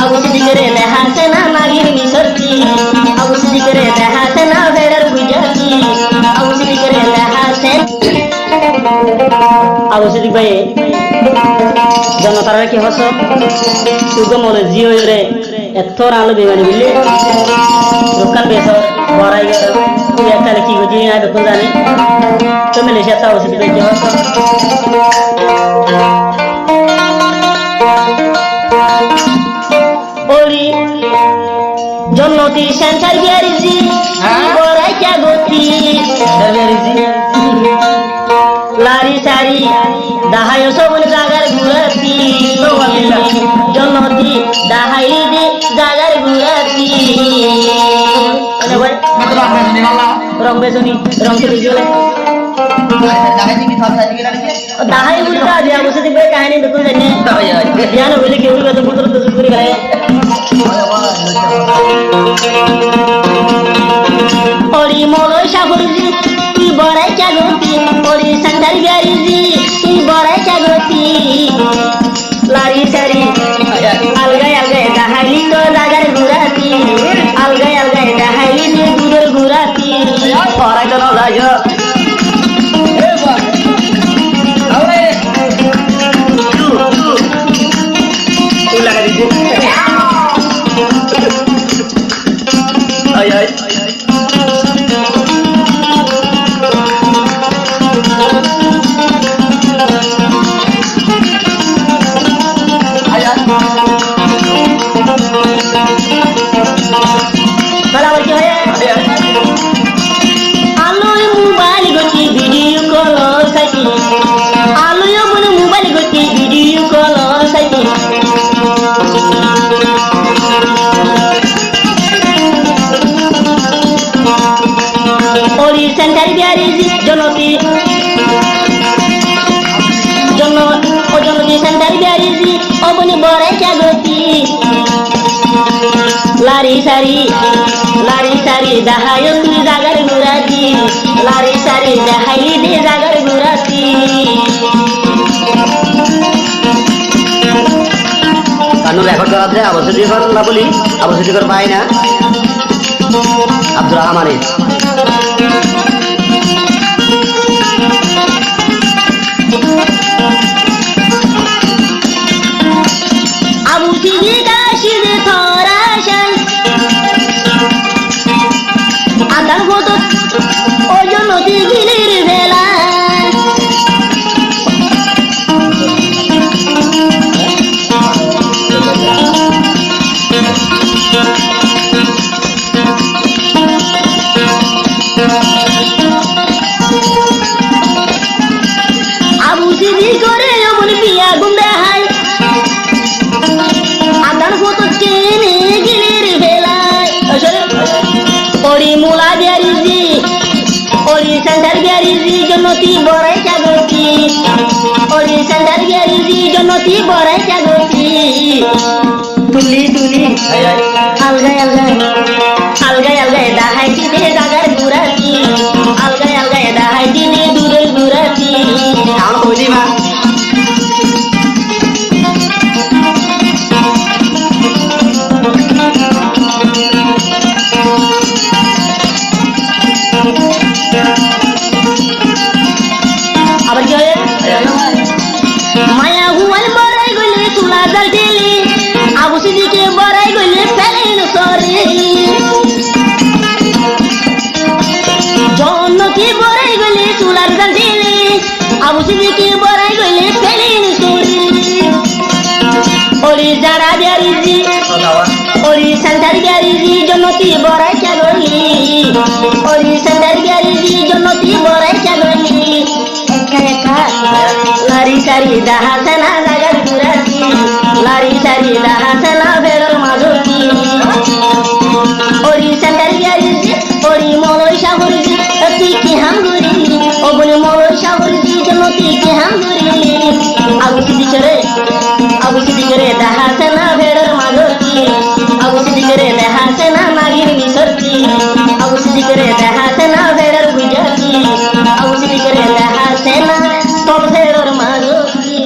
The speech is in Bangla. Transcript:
আবু সিদ্দিকের দেখাছে না নাগির মিশরতি আবু সিদ্দিকের দেখাছে না ভেড়ার গুজাতি আবু সিদ্দিকের দেখাছে আবু সিদ্দিক ভাই জনতারা কি হস তুগো মলে জিও রে এত আলো বেমানি বিলে দোকান বেসর বড়াই তুই একটা কি গজি না দেখুন জানি তো মিলে সে আবু সিদ্দিক ভাই কি হস ওলি জন্নতি সেন্টার গ্যারেজি বড়াই কে গতি লারি সারি দাহাই সবন জাগার ঘুরাতি জন্নতি দাহাই দে জাগার ঘুরাতি রং বেজনি রং চলে গেলে দাহাই উল্টা দিয়া বসে দিবে কাহিনী দেখুন জানি জ্ঞান হইলে কেউ বেতন পত্র তো করে গেলে ওরি মলয় সাগরজি তুই বড়াই চাগতি ওরি সেন্টার গ্যারেজি তুই বড়াই চাগতি লারি সারি আলগায় আলগায় দাহাইলি তো জাগার ঘুরাতি আলগায় আলগায় দাহাইলি তো দূরের ঘুরাতি পড়াই তো না যায় তুই লাগা দিছি ay ay সেন্টার গ্যারেজি জনতি সেন্টার গ্যারেজি অবনি বড়াই চাগতি লারি সারি দাহাই তুই জাগার ঘুরাতি লারি সারি দাহাইলি দে জাগার ঘুরাতি কানু রেকর্ড করা আছে আবু সিদ্দিকর না বলি আবু সিদ্দিকর পাই না আব্দুর রহমানে আবু সিদ্দিক আসিবে থরাশান আদার হতো ওজন নদী গিলির ভেলা আবু সিদ্দিক করে অমন পিয়া গুন্ডা হাই আদার হতো চেনে গিলির ভেলায় ওরি মুলা গ্যারেজি ওরি সেন্টার গ্যারেজি জন্নতি বড়াই চাগতি ওরি সেন্টার গ্যারেজি জন্নতি বড়াই চাগতি তুলি আলগায় আলগায় দাহাই দিনে জাগার ঘুরাতি আলগায় দাহাই দিনে দূরের ঘুরাতি আমার কইলি মা আবার কি হয় মায়া হুয়াল বড়াই গলে তুলা জাল ঢেলে আবু সিদ্দিকে বড়াই গলে ফেলেন সরে জন্নতি বড়াই গলে তুলার জাল ঢেলে আবু সিদ্দিকে বড়াই গলে ফেলেন সরে ওরি যারা গ্যারেজি ওরি সেন্টার গ্যারেজি জন্নতি বড়াই চাগলি ওরি সেন্টার গ্যারেজি জন্নতি বড়াই চাগলি লারি সারি দাহাছে না জাগার ঘুরাতি লারি সারি দাহাছে না বেড়ার মাঝতি ওরি সেন্টার গ্যারেজি ওরি মলয় সাগরজি তুই কি হাম ঘুরিলি ওবনি মলয় সাগরজি জন্নতি কি হাম ঘুরিলি আবু সিদ্দিকের দেখাছে না ভেড়ার মাঝতি আবু সিদ্দিকের দেখাছে না নাগির মিশরতি আবু সিদ্দিকের দেখাছে না ভেড়ার গুজাতি আবু সিদ্দিকের দেখাছে না তব ভেড়ার মাঝতি